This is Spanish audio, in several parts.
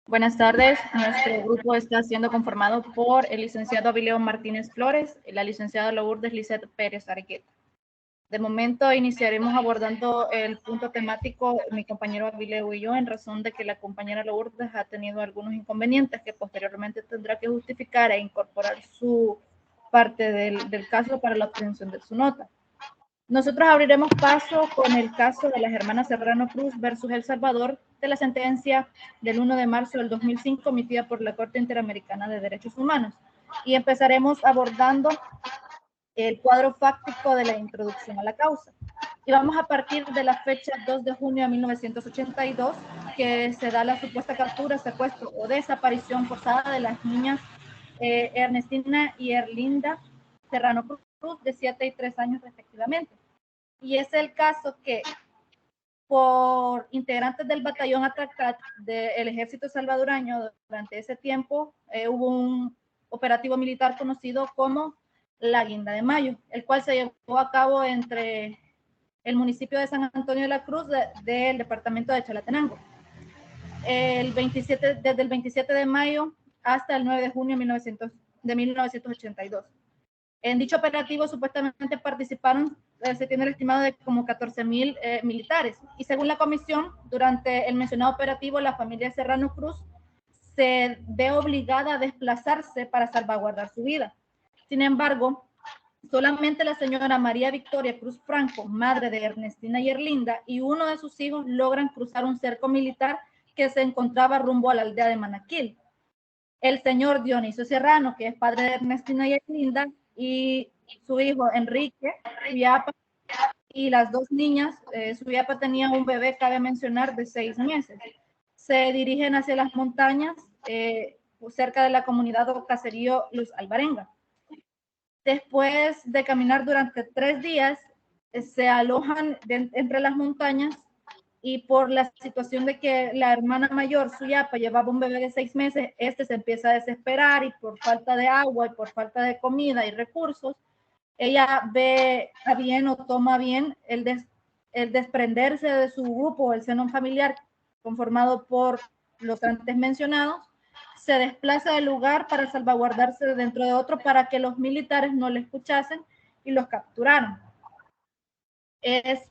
Buenas tardes. Nuestro grupo está siendo conformado por el licenciado Avileo Martínez Flores y la licenciada Lourdes Lisset Pérez Arqueta. De momento iniciaremos abordando el punto temático mi compañero Avileo y yo, en razón de que la compañera Lourdes ha tenido algunos inconvenientes que posteriormente tendrá que justificar e incorporar su parte del caso para la obtención de su nota. Nosotros abriremos paso con el caso de las hermanas Serrano Cruz versus El Salvador, de la sentencia del 1 de marzo del 2005 emitida por la Corte Interamericana de Derechos Humanos. Y empezaremos abordando el cuadro fáctico de la introducción a la causa. Y vamos a partir de la fecha 2 de junio de 1982, que se da la supuesta captura, secuestro o desaparición forzada de las niñas Ernestina y Erlinda Serrano Cruz, de 7 y 3 años respectivamente. Y es el caso que por integrantes del batallón Atracat del ejército salvadoreño durante ese tiempo hubo un operativo militar conocido como la Guinda de Mayo, el cual se llevó a cabo entre el municipio de San Antonio de la Cruz del departamento de Chalatenango. Desde el 27 de mayo hasta el 9 de junio de 1982. En dicho operativo supuestamente participaron, se tiene el estimado de como 14,000 militares. Y según la comisión, durante el mencionado operativo, la familia Serrano Cruz se ve obligada a desplazarse para salvaguardar su vida. Sin embargo, solamente la señora María Victoria Cruz Franco, madre de Ernestina y Erlinda, y uno de sus hijos logran cruzar un cerco militar que se encontraba rumbo a la aldea de Manaquil. El señor Dionisio Serrano, que es padre de Ernestina y Erlinda, y su hijo Enrique Suyapa, y las dos niñas, Suyapa tenía un bebé, cabe mencionar, de 6 meses. Se dirigen hacia las montañas cerca de la comunidad o caserío Luz Alvarenga. Después de caminar durante 3 días, se alojan entre las montañas, y por la situación de que la hermana mayor, Suyapa, llevaba un bebé de 6 meses, se empieza a desesperar, y por falta de agua y por falta de comida y recursos, ella ve a bien o toma bien el desprenderse de su grupo, el seno familiar conformado por los antes mencionados, se desplaza del lugar para salvaguardarse dentro de otro para que los militares no le escuchasen y los capturaran. Es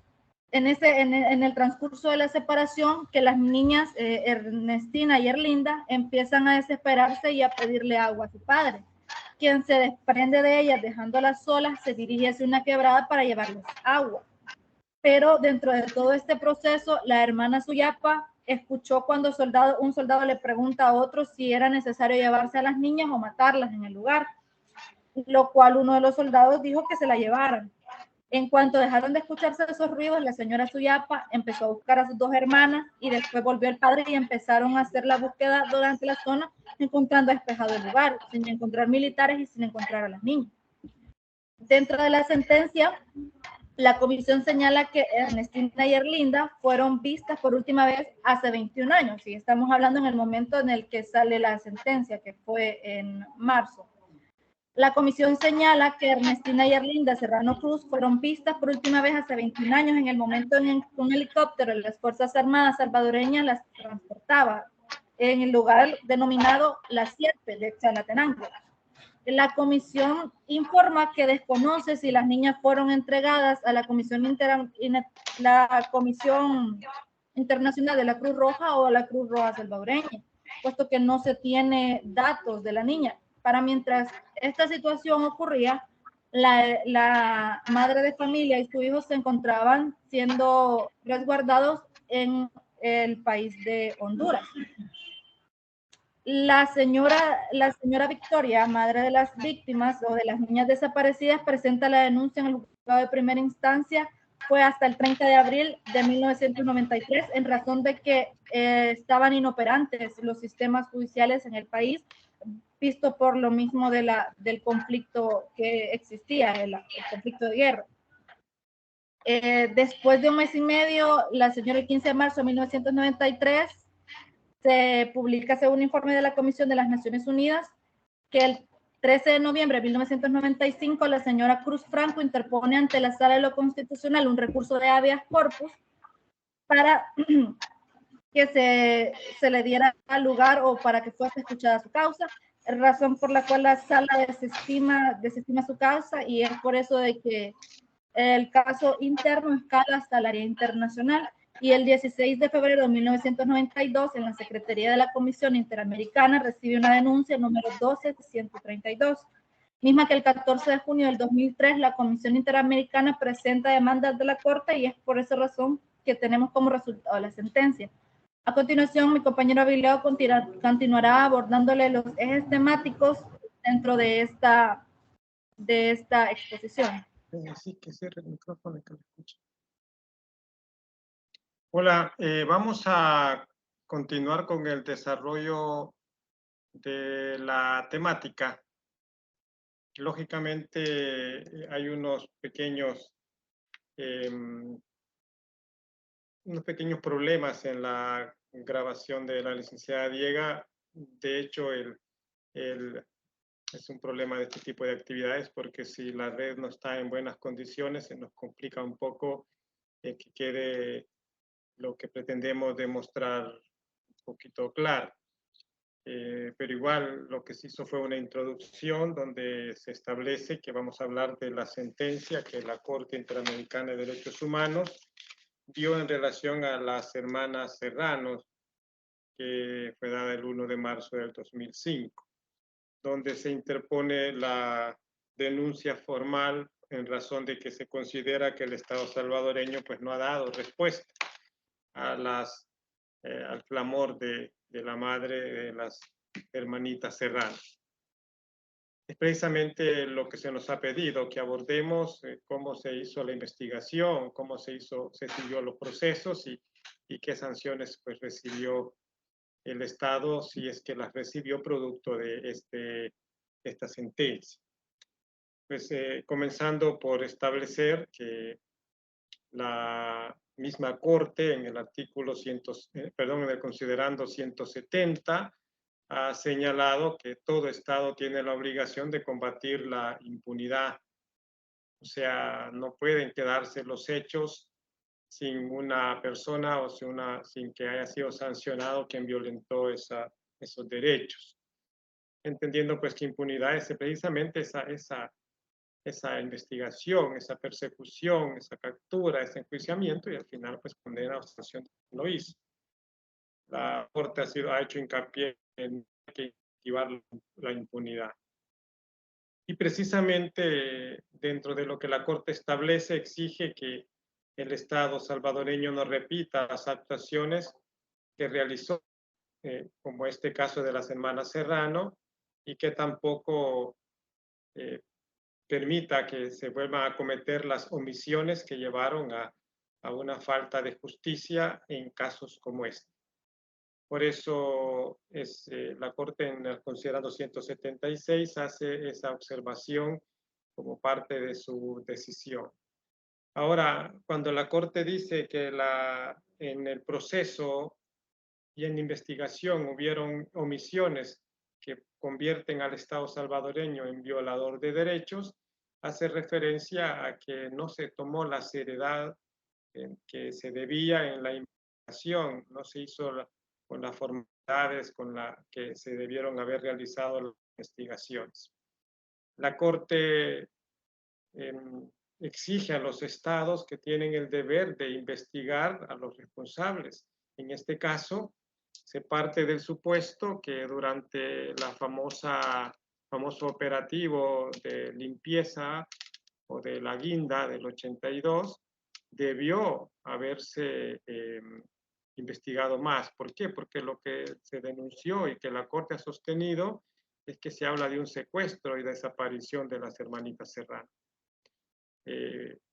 en el transcurso de la separación que las niñas Ernestina y Erlinda empiezan a desesperarse y a pedirle agua a su padre, quien se desprende de ellas dejándolas solas, se dirige hacia una quebrada para llevarles agua. Pero dentro de todo este proceso, la hermana Suyapa escuchó cuando un soldado le pregunta a otro si era necesario llevarse a las niñas o matarlas en el lugar, lo cual uno de los soldados dijo que se la llevaran. En cuanto dejaron de escucharse esos ruidos, la señora Suyapa empezó a buscar a sus dos hermanas, y después volvió el padre y empezaron a hacer la búsqueda durante la zona, encontrando despejado el lugar, sin encontrar militares y sin encontrar a las niñas. Dentro de la sentencia, la comisión señala que Ernestina y Erlinda fueron vistas por última vez hace 21 años, y estamos hablando en el momento en el que sale la sentencia, que fue en marzo. La comisión señala que Ernestina y Erlinda Serrano Cruz fueron vistas por última vez hace 21 años, en el momento en que un helicóptero de las Fuerzas Armadas salvadoreñas las transportaba en el lugar denominado La Sierpe de Chalatenango. La comisión informa que desconoce si las niñas fueron entregadas a la Comisión Internacional de la Cruz Roja o a la Cruz Roja Salvadoreña, puesto que no se tiene datos de la niña. Para mientras esta situación ocurría, la madre de familia y su hijo se encontraban siendo resguardados en el país de Honduras. La señora Victoria, madre de las víctimas o de las niñas desaparecidas, presenta la denuncia en el juzgado de primera instancia. Fue hasta el 30 de abril de 1993, en razón de que estaban inoperantes los sistemas judiciales en el país, visto por lo mismo del conflicto que existía, el conflicto de guerra. Después de un mes y medio, la señora, el 15 de marzo de 1993, se publica, según un informe de la Comisión de las Naciones Unidas, que el 13 de noviembre de 1995 la señora Cruz Franco interpone ante la Sala de lo Constitucional un recurso de habeas corpus para que se le diera lugar o para que fuese escuchada su causa, razón por la cual la sala desestima su causa, y es por eso de que el caso interno escala hasta el área internacional. Y el 16 de febrero de 1992, en la Secretaría de la Comisión Interamericana, recibe una denuncia número 12132, misma que el 14 de junio del 2003 la Comisión Interamericana presenta demandas de la Corte, y es por esa razón que tenemos como resultado la sentencia. A continuación, mi compañero Avileo continuará abordándole los ejes temáticos dentro de esta exposición. Sí, que cierre el micrófono y que lo escuche. Hola, vamos a continuar con el desarrollo de la temática. Lógicamente hay unos pequeños problemas en la grabación de la licenciada Diega. De hecho, es un problema de este tipo de actividades, porque si la red no está en buenas condiciones, se nos complica un poco que quede lo que pretendemos demostrar un poquito claro. Pero igual lo que se hizo fue una introducción donde se establece que vamos a hablar de la sentencia que la Corte Interamericana de Derechos Humanos dio en relación a las hermanas Serrano, que fue dada el 1 de marzo del 2005, donde se interpone la denuncia formal en razón de que se considera que el Estado salvadoreño pues no ha dado respuesta a al clamor de la madre de las hermanitas Serrano. Es precisamente lo que se nos ha pedido, que abordemos cómo se hizo la investigación, cómo se siguió los procesos y qué sanciones pues recibió el Estado, si es que las recibió producto de esta sentencia. Pues comenzando por establecer que la misma Corte en el artículo en el considerando 170 ha señalado que todo Estado tiene la obligación de combatir la impunidad. O sea, no pueden quedarse los hechos sin una persona o sin que haya sido sancionado quien violentó esos derechos. Entendiendo pues que impunidad es precisamente esa investigación, esa persecución, esa captura, ese enjuiciamiento, y al final pues condena o sanción lo hizo. La Corte ha hecho hincapié en que activar la impunidad. Y precisamente dentro de lo que la Corte establece, exige que el Estado salvadoreño no repita las actuaciones que realizó, como este caso de las hermanas Serrano, y que tampoco permita que se vuelvan a cometer las omisiones que llevaron a una falta de justicia en casos como este. Por eso la Corte, en el considerando 176, hace esa observación como parte de su decisión. Ahora, cuando la Corte dice que en el proceso y en la investigación hubieron omisiones que convierten al Estado salvadoreño en violador de derechos, hace referencia a que no se tomó la seriedad que se debía en la investigación, no se hizo con las formalidades con las que se debieron haber realizado las investigaciones. La Corte exige a los estados que tienen el deber de investigar a los responsables. En este caso, se parte del supuesto que durante la famoso operativo de limpieza o de la guinda del 82, debió haberse investigado más. ¿Por qué? Porque lo que se denunció y que la Corte ha sostenido es que se habla de un secuestro y desaparición de las hermanitas Serrano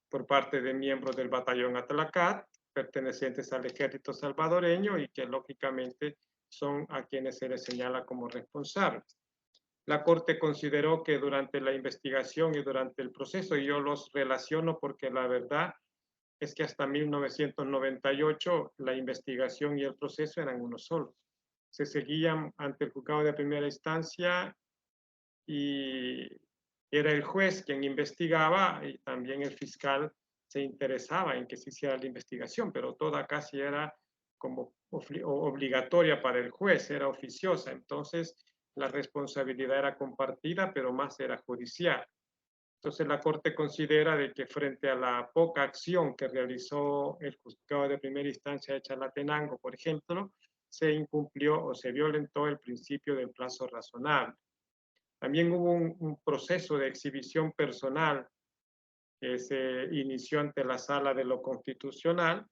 por parte de miembros del batallón Atlacat, pertenecientes al ejército salvadoreño, y que lógicamente son a quienes se les señala como responsables. La Corte consideró que durante la investigación y durante el proceso, y yo los relaciono porque la verdad es que hasta 1998 la investigación y el proceso eran uno solo. Se seguían ante el juzgado de primera instancia y era el juez quien investigaba, y también el fiscal se interesaba en que se hiciera la investigación, pero toda casi era como obligatoria para el juez, era oficiosa. Entonces, la responsabilidad era compartida, pero más era judicial. Entonces, la Corte considera de que frente a la poca acción que realizó el juzgado de primera instancia de Chalatenango, por ejemplo, se incumplió o se violentó el principio del plazo razonable. También hubo un proceso de exhibición personal que se inició ante la Sala de lo Constitucional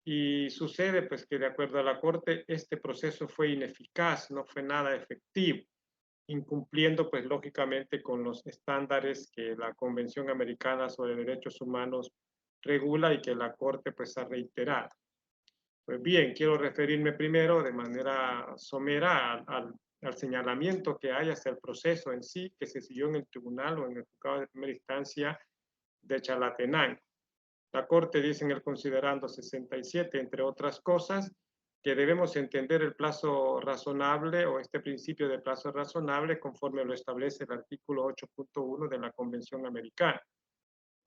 y sucede pues que de acuerdo a la Corte este proceso fue ineficaz, no fue nada efectivo, incumpliendo pues lógicamente con los estándares que la Convención Americana sobre Derechos Humanos regula y que la Corte pues ha reiterado. Pues bien, quiero referirme primero de manera somera al señalamiento que hay hacia el proceso en sí que se siguió en el tribunal o en el juzgado de primera instancia de Chalatenango. La Corte dice en el considerando 67, entre otras cosas, que debemos entender el plazo razonable o este principio de plazo razonable conforme lo establece el artículo 8.1 de la Convención Americana,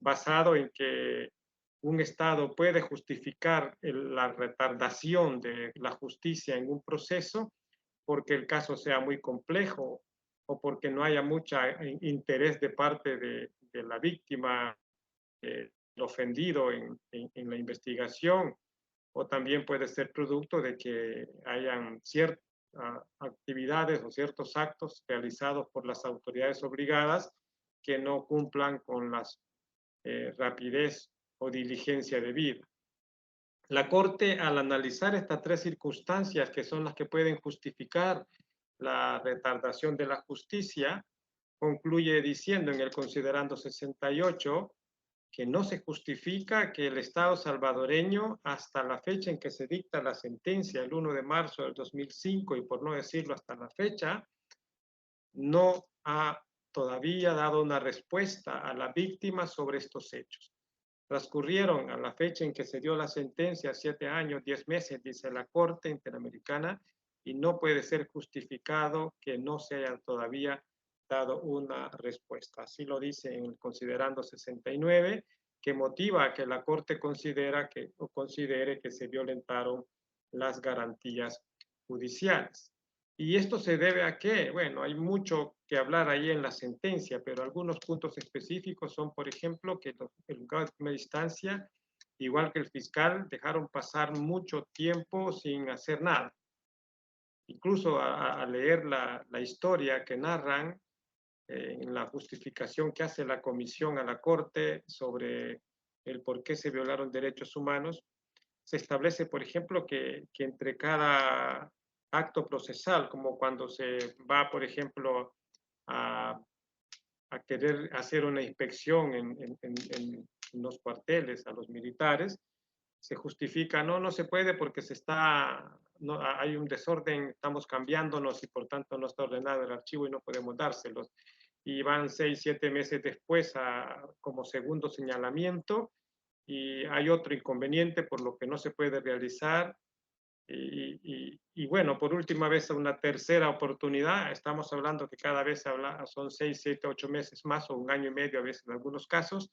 basado en que un Estado puede justificar la retardación de la justicia en un proceso porque el caso sea muy complejo o porque no haya mucho interés de parte de la víctima, el ofendido en la investigación, o también puede ser producto de que hayan ciertas actividades o ciertos actos realizados por las autoridades obligadas que no cumplan con las rapidez o diligencia debida. La Corte, al analizar estas tres circunstancias que son las que pueden justificar la retardación de la justicia, concluye diciendo en el considerando 68 que no se justifica que el Estado salvadoreño, hasta la fecha en que se dicta la sentencia, el 1 de marzo del 2005, y por no decirlo hasta la fecha, no ha todavía dado una respuesta a la víctima sobre estos hechos. Transcurrieron a la fecha en que se dio la sentencia 7 años, 10 meses, dice la Corte Interamericana, y no puede ser justificado que no se haya todavía dado una respuesta. Así lo dice en el considerando 69, que motiva a que la Corte considere que se violentaron las garantías judiciales. ¿Y esto se debe a qué? Bueno, hay mucho que hablar ahí en la sentencia, pero algunos puntos específicos son, por ejemplo, que el juzgado de primera instancia, igual que el fiscal, dejaron pasar mucho tiempo sin hacer nada. Incluso a leer la historia que narran en la justificación que hace la comisión a la Corte sobre el por qué se violaron derechos humanos, se establece, por ejemplo, que entre cada acto procesal, como cuando se va, por ejemplo, a querer hacer una inspección en los cuarteles a los militares, se justifica, no se puede porque no, hay un desorden, estamos cambiándonos y por tanto no está ordenado el archivo y no podemos dárselos. Y van 6, 7 meses después como segundo señalamiento y hay otro inconveniente por lo que no se puede realizar. Y bueno, por última vez, una tercera oportunidad, estamos hablando que cada vez son 6, 7, 8 meses más o un año y medio a veces en algunos casos,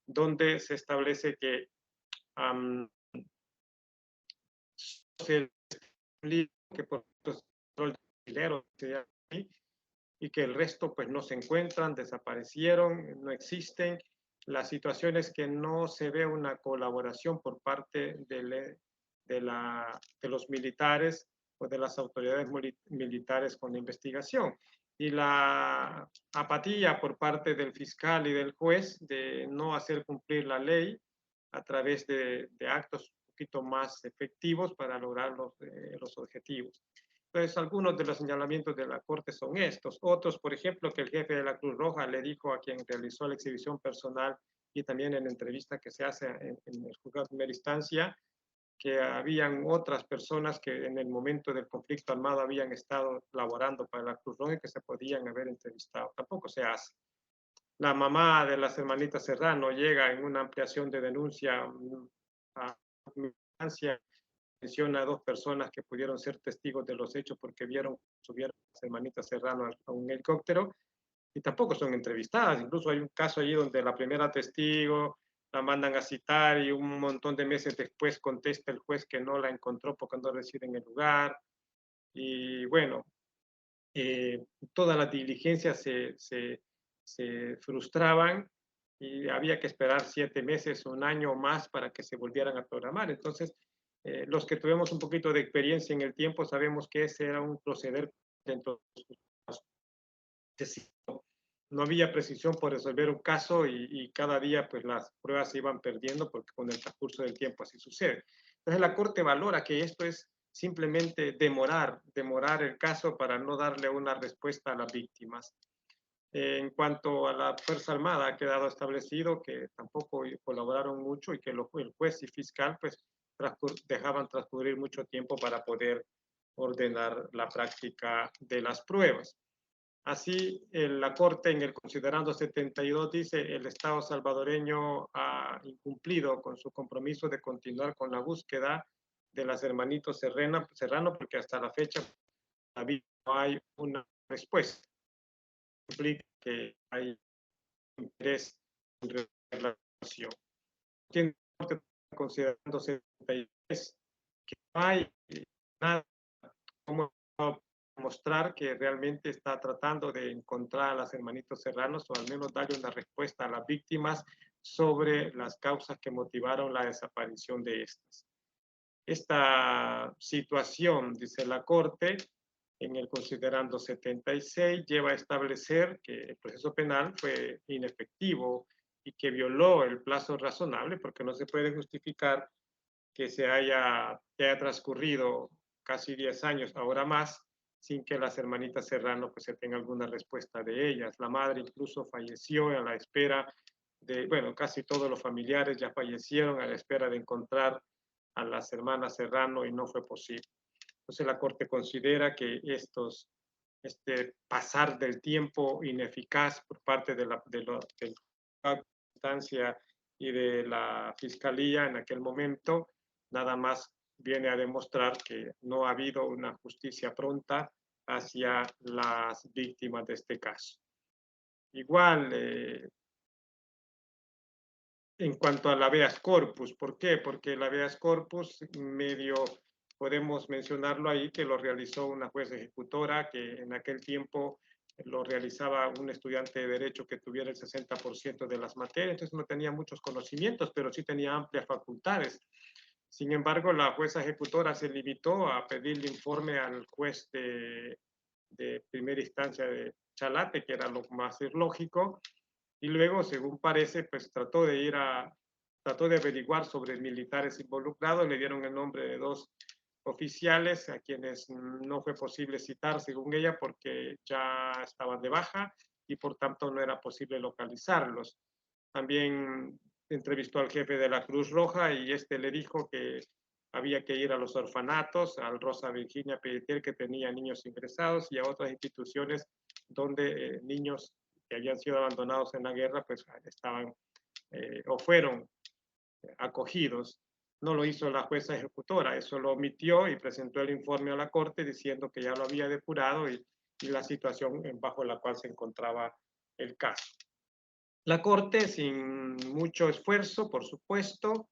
donde se establece que que por el dinero y que el resto pues no se encuentran, desaparecieron, no existen. La situación es que no se ve una colaboración por parte de los militares o de las autoridades militares con la investigación. Y la apatía por parte del fiscal y del juez de no hacer cumplir la ley a través de actos un poquito más efectivos para lograr los objetivos. Entonces, algunos de los señalamientos de la Corte son estos. Otros, por ejemplo, que el jefe de la Cruz Roja le dijo a quien realizó la exhibición personal y también en la entrevista que se hace en el juzgado de primera instancia, que habían otras personas que en el momento del conflicto armado habían estado laborando para la Cruz Roja y que se podían haber entrevistado. Tampoco se hace. La mamá de las hermanitas Serrano llega en una ampliación de denuncia a instancia, menciona a 2 personas que pudieron ser testigos de los hechos porque subieron a las hermanitas Serrano a un helicóptero y tampoco son entrevistadas. Incluso hay un caso allí donde la primera testigo, la mandan a citar y un montón de meses después contesta el juez que no la encontró porque no reside en el lugar. Y bueno, todas las diligencias se frustraban y había que esperar 7 meses, un año o más para que se volvieran a programar. Entonces, los que tuvimos un poquito de experiencia en el tiempo sabemos que ese era un proceder dentro de los casos. No había precisión por resolver un caso y cada día pues las pruebas se iban perdiendo porque con el transcurso del tiempo así sucede. Entonces la Corte valora que esto es simplemente demorar el caso para no darle una respuesta a las víctimas. En cuanto a la Fuerza Armada, ha quedado establecido que tampoco colaboraron mucho y que el juez y fiscal pues dejaban transcurrir mucho tiempo para poder ordenar la práctica de las pruebas. Así, la Corte en el considerando 72 dice el Estado salvadoreño ha incumplido con su compromiso de continuar con la búsqueda de las hermanitos Serrano porque hasta la fecha no hay una respuesta. Implica que hay interés en relación. Tiene considerando 73 que no hay nada como mostrar que realmente está tratando de encontrar a las hermanitos Serranos o al menos darle una respuesta a las víctimas sobre las causas que motivaron la desaparición de estas. Esta situación, dice la Corte, en el considerando 76, lleva a establecer que el proceso penal fue inefectivo y que violó el plazo razonable porque no se puede justificar que haya transcurrido casi 10 años, ahora más, sin que las hermanitas Serrano pues se tenga alguna respuesta de ellas. La madre incluso falleció a la espera de, bueno, casi todos los familiares ya fallecieron a la espera de encontrar a las hermanas Serrano y no fue posible. Entonces la Corte considera que este pasar del tiempo ineficaz por parte de la instancia y de la Fiscalía en aquel momento, nada más viene a demostrar que no ha habido una justicia pronta hacia las víctimas de este caso. Igual, en cuanto a la habeas corpus, ¿por qué? Porque el habeas corpus medio podemos mencionarlo ahí que lo realizó una juez ejecutora que en aquel tiempo lo realizaba un estudiante de derecho que tuviera el 60% de las materias, entonces no tenía muchos conocimientos, pero sí tenía amplias facultades. Sin embargo, la jueza ejecutora se limitó a pedirle informe al juez de primera instancia de Chalate, que era lo más lógico, y luego, según parece, pues trató de averiguar sobre militares involucrados, le dieron el nombre de 2 oficiales a quienes no fue posible citar, según ella, porque ya estaban de baja y por tanto no era posible localizarlos. También entrevistó al jefe de la Cruz Roja y este le dijo que había que ir a los orfanatos, al Rosa Virginia Pelletier, que tenía niños ingresados, y a otras instituciones donde niños que habían sido abandonados en la guerra, pues estaban o fueron acogidos. No lo hizo la jueza ejecutora, eso lo omitió y presentó el informe a la Corte diciendo que ya lo había depurado y la situación bajo la cual se encontraba el caso. La Corte, sin mucho esfuerzo, por supuesto,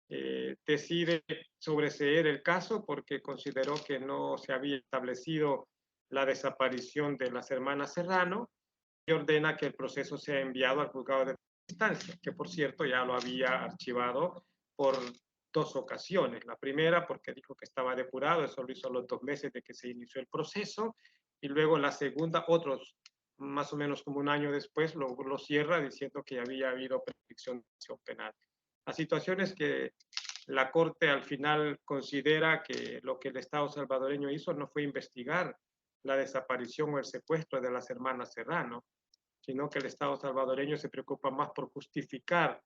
decide sobreseer el caso porque consideró que no se había establecido la desaparición de las hermanas Serrano y ordena que el proceso sea enviado al juzgado de instancia, que por cierto ya lo había archivado por 2 ocasiones. La primera porque dijo que estaba depurado, eso lo hizo los 2 meses de que se inició el proceso, y luego la segunda, otros más o menos como un año después, lo cierra diciendo que había habido prescripción penal. La situación es que la Corte al final considera que lo que el Estado salvadoreño hizo no fue investigar la desaparición o el secuestro de las hermanas Serrano, sino que el Estado salvadoreño se preocupa más por justificar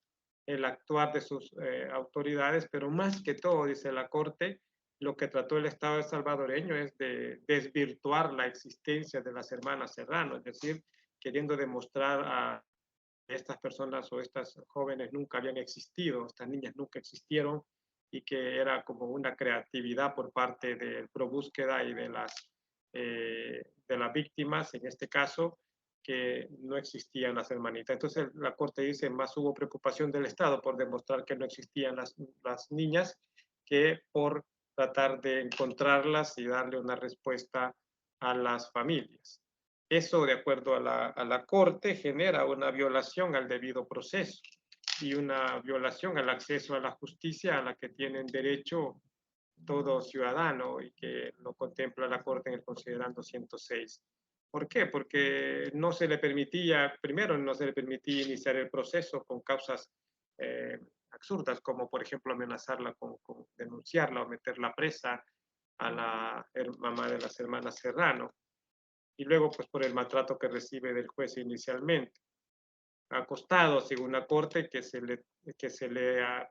el actuar de sus autoridades, pero más que todo, dice la Corte, lo que trató el Estado salvadoreño es de desvirtuar la existencia de las hermanas Serrano, es decir, queriendo demostrar a estas personas o estas jóvenes nunca habían existido, estas niñas nunca existieron y que era como una creatividad por parte del ProBúsqueda y de las víctimas, en este caso, que no existían las hermanitas. Entonces la Corte dice, más hubo preocupación del Estado por demostrar que no existían las niñas que por tratar de encontrarlas y darle una respuesta a las familias. Eso, de acuerdo a la Corte, genera una violación al debido proceso y una violación al acceso a la justicia a la que tienen derecho todo ciudadano y que lo contempla la Corte en el considerando 106. ¿Por qué? Porque no se le permitía, primero no se le permitía iniciar el proceso con causas absurdas, como por ejemplo amenazarla con denunciarla o meterla presa a la mamá de las hermanas Serrano, y luego pues por el maltrato que recibe del juez inicialmente. Ha costado, según la Corte, que se le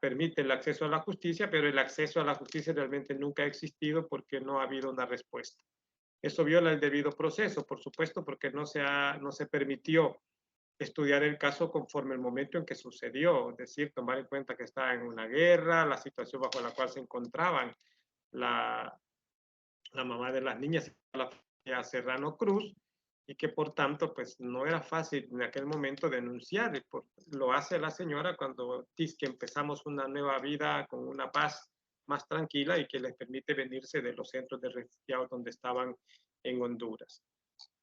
permite el acceso a la justicia, pero el acceso a la justicia realmente nunca ha existido porque no ha habido una respuesta. Eso viola el debido proceso, por supuesto, porque no se permitió estudiar el caso conforme el momento en que sucedió, es decir, tomar en cuenta que estaba en una guerra, la situación bajo la cual se encontraban la mamá de las niñas, la familia Serrano Cruz, y que por tanto pues no era fácil en aquel momento denunciar. Lo hace la señora cuando dice que empezamos una nueva vida con una paz más tranquila y que les permite venirse de los centros de refugiados donde estaban en Honduras.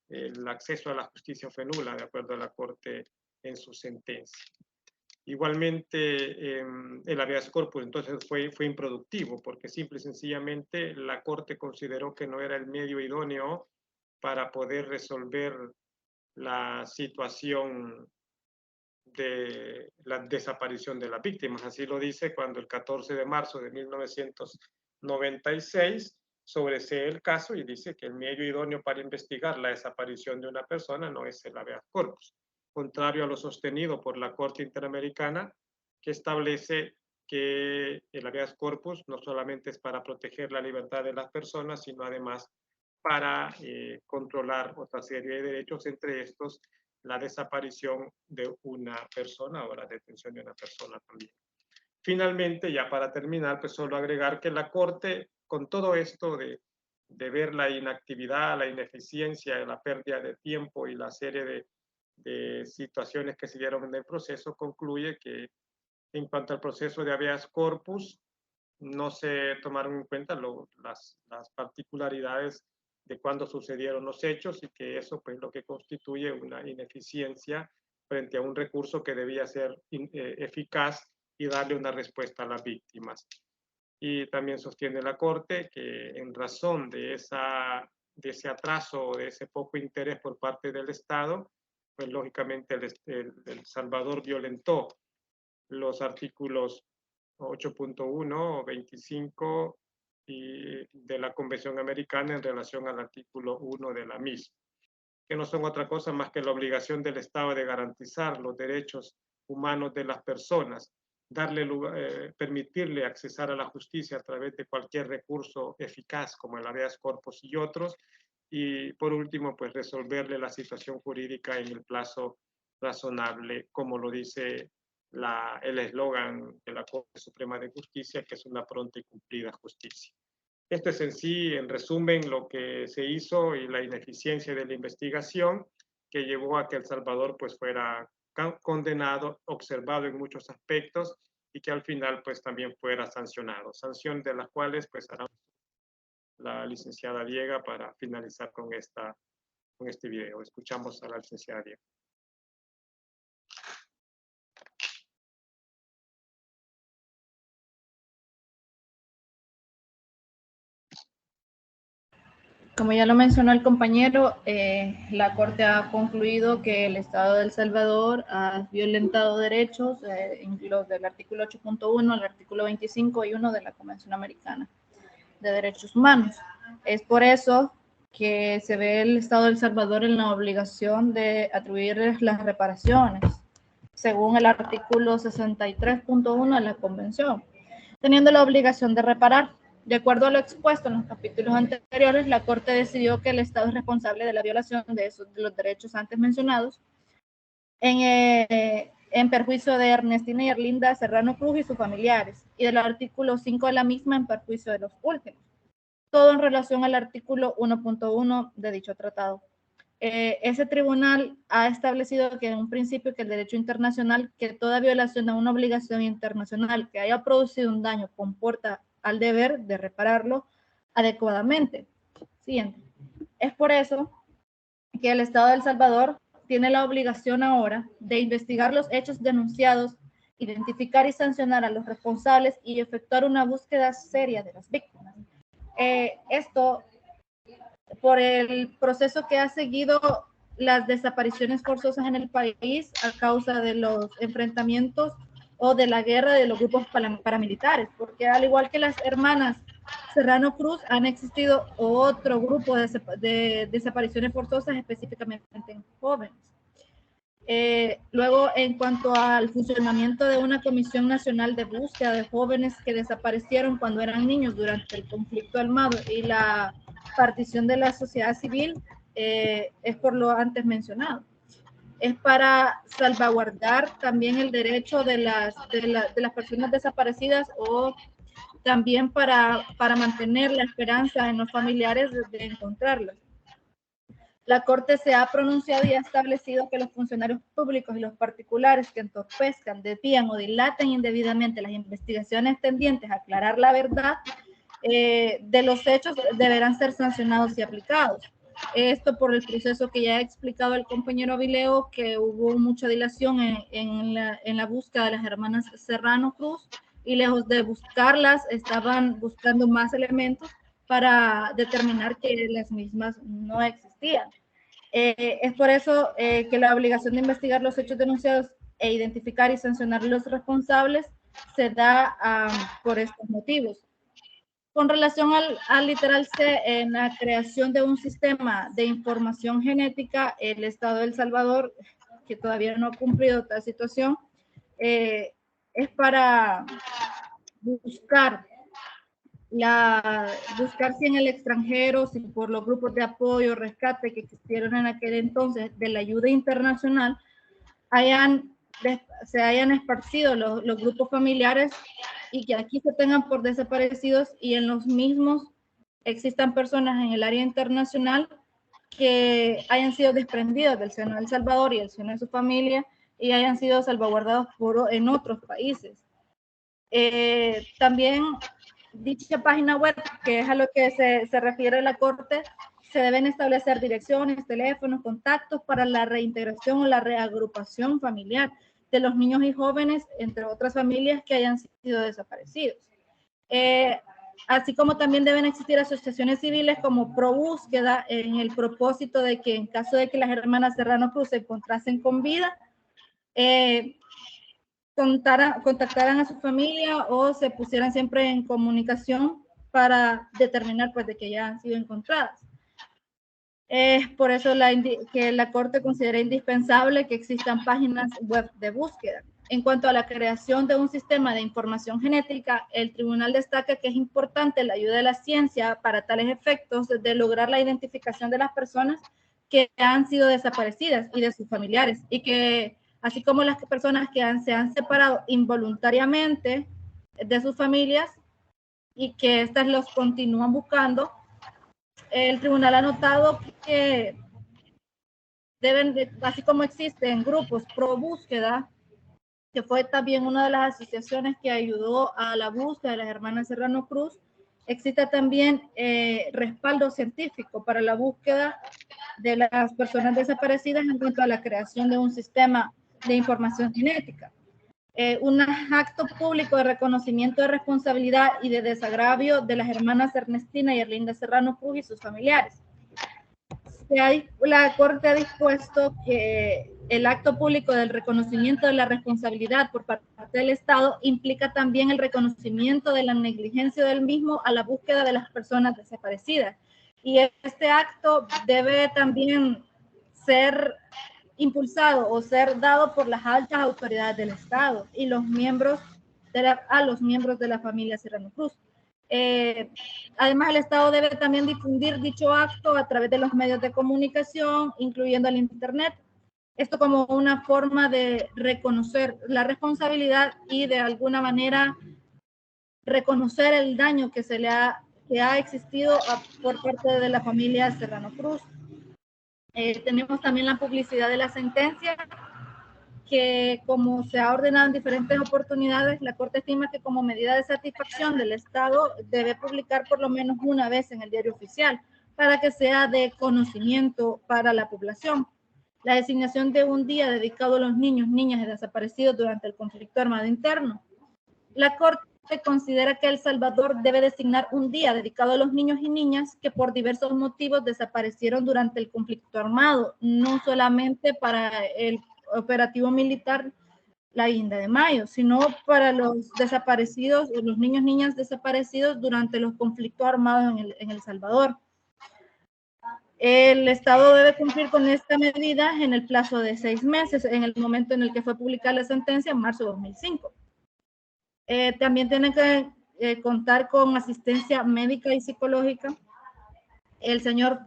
El acceso a la justicia fue nula, de acuerdo a la Corte en su sentencia. Igualmente, el habeas corpus entonces fue improductivo, porque simple y sencillamente la Corte consideró que no era el medio idóneo para poder resolver la situación de la desaparición de las víctimas. Así lo dice cuando el 14 de marzo de 1996 sobresee el caso y dice que el medio idóneo para investigar la desaparición de una persona no es el habeas corpus, contrario a lo sostenido por la Corte Interamericana, que establece que el habeas corpus no solamente es para proteger la libertad de las personas, sino además para controlar otra serie de derechos, entre estos la desaparición de una persona o la detención de una persona también. Finalmente, ya para terminar, pues solo agregar que la Corte, con todo esto de ver la inactividad, la ineficiencia, la pérdida de tiempo y la serie de situaciones que se dieron en el proceso, concluye que en cuanto al proceso de habeas corpus, no se tomaron en cuenta las particularidades de cuándo sucedieron los hechos y que eso pues lo que constituye una ineficiencia frente a un recurso que debía ser eficaz y darle una respuesta a las víctimas. Y también sostiene la Corte que en razón de ese atraso o de ese poco interés por parte del Estado, pues lógicamente El Salvador violentó los artículos 8.1 o 25 y de la Convención Americana en relación al artículo 1 de la misma, que no son otra cosa más que la obligación del Estado de garantizar los derechos humanos de las personas, permitirle accesar a la justicia a través de cualquier recurso eficaz como el habeas corpus y otros, y por último, pues resolverle la situación jurídica en el plazo razonable, como lo dice el eslogan de la Corte Suprema de Justicia, que es una pronta y cumplida justicia. Esto es en sí, en resumen, lo que se hizo y la ineficiencia de la investigación que llevó a que El Salvador pues fuera condenado, observado en muchos aspectos y que al final pues también fuera sancionado. Sanción de las cuales pues hará la licenciada Diega para finalizar con este video. Escuchamos a la licenciada Diega. Como ya lo mencionó el compañero, la Corte ha concluido que el Estado de El Salvador ha violentado derechos, los del artículo 8.1 al artículo 25 y 1 de la Convención Americana de Derechos Humanos. Es por eso que se ve el Estado de El Salvador en la obligación de atribuirles las reparaciones, según el artículo 63.1 de la Convención, teniendo la obligación de reparar. De acuerdo a lo expuesto en los capítulos anteriores, la Corte decidió que el Estado es responsable de la violación de los derechos antes mencionados en perjuicio de Ernestina y Erlinda Serrano Cruz y sus familiares, y del artículo 5 de la misma en perjuicio de los últimos. Todo en relación al artículo 1.1 de dicho tratado. ese tribunal ha establecido que en un principio que el derecho internacional, que toda violación a una obligación internacional que haya producido un daño comporta al deber de repararlo adecuadamente. Siguiente. Es por eso que el Estado de El Salvador tiene la obligación ahora de investigar los hechos denunciados, identificar y sancionar a los responsables y efectuar una búsqueda seria de las víctimas. Esto por el proceso que ha seguido las desapariciones forzosas en el país a causa de los enfrentamientos o de la guerra de los grupos paramilitares, porque al igual que las hermanas Serrano Cruz, han existido otro grupo de desapariciones forzosas específicamente en jóvenes. Luego, en cuanto al funcionamiento de una Comisión Nacional de Búsqueda de Jóvenes que desaparecieron cuando eran niños durante el conflicto armado y la partición de la sociedad civil, es por lo antes mencionado. Es para salvaguardar también el derecho de las personas desaparecidas o también para mantener la esperanza en los familiares de encontrarlas. La Corte se ha pronunciado y ha establecido que los funcionarios públicos y los particulares que entorpezcan, desvían o dilaten indebidamente las investigaciones tendientes a aclarar la verdad de los hechos deberán ser sancionados y aplicados. Esto por el proceso que ya ha explicado el compañero Avileo, que hubo mucha dilación en la búsqueda de las hermanas Serrano Cruz, y lejos de buscarlas, estaban buscando más elementos para determinar que las mismas no existían. Es por eso que la obligación de investigar los hechos denunciados e identificar y sancionar a los responsables se da por estos motivos. Con relación al literal C, en la creación de un sistema de información genética, el Estado de El Salvador, que todavía no ha cumplido tal situación, es para buscar si en el extranjero, si por los grupos de apoyo, rescate que existieron en aquel entonces de la ayuda internacional, se hayan esparcido los grupos familiares y que aquí se tengan por desaparecidos y en los mismos existan personas en el área internacional que hayan sido desprendidas del seno de El Salvador y del seno de su familia y hayan sido salvaguardados en otros países. También dicha página web, que es a lo que se refiere la Corte, se deben establecer direcciones, teléfonos, contactos para la reintegración o la reagrupación familiar de los niños y jóvenes, entre otras familias que hayan sido desaparecidos. Así como también deben existir asociaciones civiles como Pro Búsqueda en el propósito de que en caso de que las hermanas Serrano Cruz se encontrasen con vida, contactaran a su familia o se pusieran siempre en comunicación para determinar pues de que ya han sido encontradas. Es por eso que la Corte considera indispensable que existan páginas web de búsqueda. En cuanto a la creación de un sistema de información genética, el tribunal destaca que es importante la ayuda de la ciencia para tales efectos de lograr la identificación de las personas que han sido desaparecidas y de sus familiares, y que así como las personas que se han separado involuntariamente de sus familias y que éstas los continúan buscando, el tribunal ha notado que así como existen grupos pro búsqueda, que fue también una de las asociaciones que ayudó a la búsqueda de las hermanas Serrano Cruz, existe también respaldo científico para la búsqueda de las personas desaparecidas en cuanto a la creación de un sistema de información genética. Un acto público de reconocimiento de responsabilidad y de desagravio de las hermanas Ernestina y Erlinda Serrano Cruz y sus familiares. La Corte ha dispuesto que el acto público del reconocimiento de la responsabilidad por parte del Estado implica también el reconocimiento de la negligencia del mismo a la búsqueda de las personas desaparecidas. Y este acto debe también ser impulsado o ser dado por las altas autoridades del Estado y los miembros a los miembros de la familia Serrano Cruz. Además, el Estado debe también difundir dicho acto a través de los medios de comunicación, incluyendo el Internet. Esto como una forma de reconocer la responsabilidad y de alguna manera reconocer el daño que ha existido por parte de la familia Serrano Cruz. Tenemos también la publicidad de la sentencia, que como se ha ordenado en diferentes oportunidades, la Corte estima que como medida de satisfacción del Estado debe publicar por lo menos una vez en el diario oficial para que sea de conocimiento para la población. La designación de un día dedicado a los niños, niñas y desaparecidos durante el conflicto armado interno. La Corte considera que El Salvador debe designar un día dedicado a los niños y niñas que por diversos motivos desaparecieron durante el conflicto armado, no solamente para el operativo militar la Guinda de Mayo, sino para los desaparecidos, los niños y niñas desaparecidos durante los conflictos armados en El Salvador. El Estado debe cumplir con esta medida en el plazo de 6 meses, en el momento en el que fue publicada la sentencia en marzo de 2005. También tienen que contar con asistencia médica y psicológica. El señor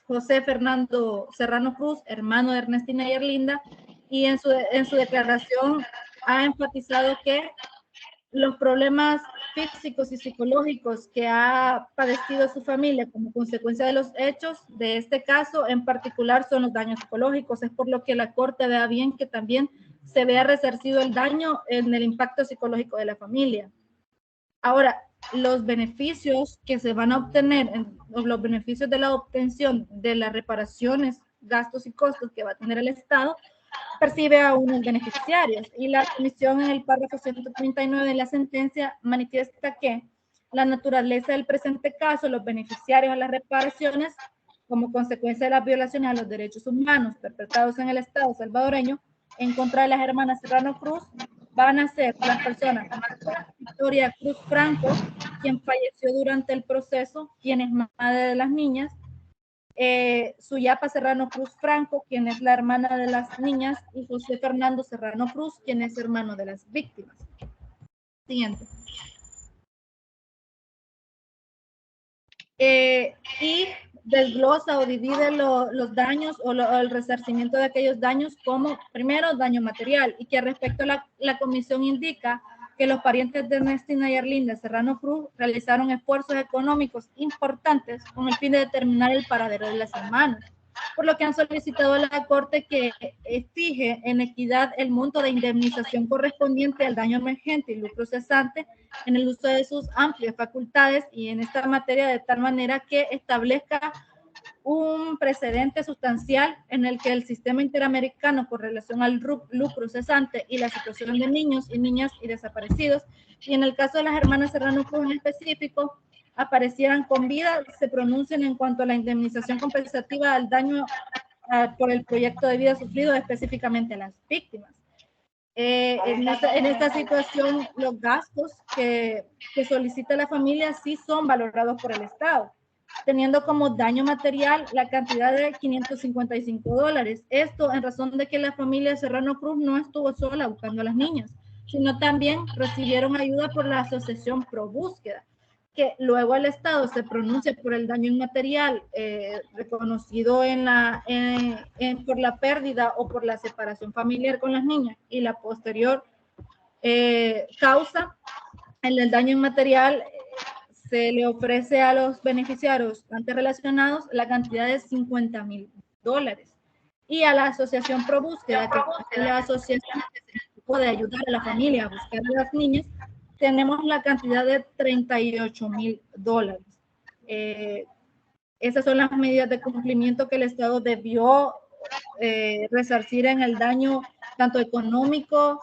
José Fernando Serrano Cruz, hermano de Ernestina y Erlinda, y en su declaración ha enfatizado que los problemas físicos y psicológicos que ha padecido su familia como consecuencia de los hechos de este caso en particular son los daños psicológicos. Es por lo que la Corte vea bien que también se vea resarcido el daño en el impacto psicológico de la familia. Ahora, los beneficios que se van a obtener, los beneficios de la obtención de las reparaciones, gastos y costos que va a tener el Estado, percibe a unos beneficiarios, y la comisión en el párrafo 139 de la sentencia manifiesta que la naturaleza del presente caso, los beneficiarios a las reparaciones como consecuencia de las violaciones a los derechos humanos perpetrados en el Estado salvadoreño en contra de las hermanas Serrano Cruz van a ser las personas Victoria Cruz Franco, quien falleció durante el proceso, quien es madre de las niñas, Suyapa Serrano Cruz Franco, quien es la hermana de las niñas, y José Fernando Serrano Cruz, quien es hermano de las víctimas. Siguiente. Y desglosa o divide los daños o el resarcimiento de aquellos daños como, primero, daño material, y que respecto a la comisión indica que los parientes de Ernestina y Erlinda Serrano Cruz realizaron esfuerzos económicos importantes con el fin de determinar el paradero de las hermanas, por lo que han solicitado a la Corte que fije en equidad el monto de indemnización correspondiente al daño emergente y lucro cesante en el uso de sus amplias facultades y en esta materia de tal manera que establezca un precedente sustancial en el que el sistema interamericano con relación al lucro cesante y la situación de niños y niñas y desaparecidos, y en el caso de las hermanas Serrano Cruz en específico, aparecieran con vida, se pronuncien en cuanto a la indemnización compensativa al daño por el proyecto de vida sufrido, específicamente a las víctimas. En esta situación, los gastos que solicita la familia sí son valorados por el Estado, teniendo como daño material la cantidad de $555. Esto en razón de que la familia Serrano Cruz no estuvo sola buscando a las niñas, sino también recibieron ayuda por la Asociación Pro Búsqueda, que luego el Estado se pronuncia por el daño inmaterial reconocido por la pérdida o por la separación familiar con las niñas, y la posterior causa en el daño inmaterial se le ofrece a los beneficiarios antes relacionados la cantidad de $50,000, y a la Asociación Pro Búsqueda, que es la asociación que se puede ayudar a la familia a buscar a las niñas, tenemos la cantidad de $38,000. Esas son las medidas de cumplimiento que el Estado debió resarcir en el daño tanto económico,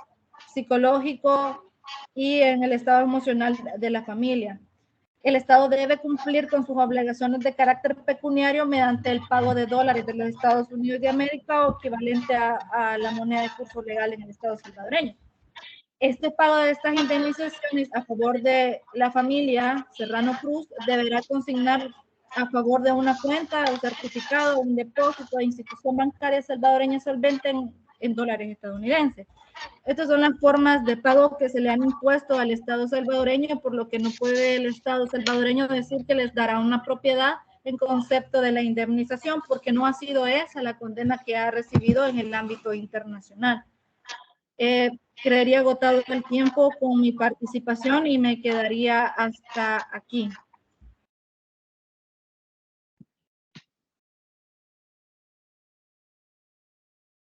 psicológico y en el estado emocional de la familia. El Estado debe cumplir con sus obligaciones de carácter pecuniario mediante el pago de dólares de los Estados Unidos de América o equivalente a la moneda de curso legal en el Estado salvadoreño. Este pago de estas indemnizaciones a favor de la familia Serrano Cruz deberá consignar a favor de una cuenta o certificado, un depósito de institución bancaria salvadoreña solvente en dólares estadounidenses. Estas son las formas de pago que se le han impuesto al Estado salvadoreño, por lo que no puede el Estado salvadoreño decir que les dará una propiedad en concepto de la indemnización, porque no ha sido esa la condena que ha recibido en el ámbito internacional. Creería agotado el tiempo con mi participación y me quedaría hasta aquí.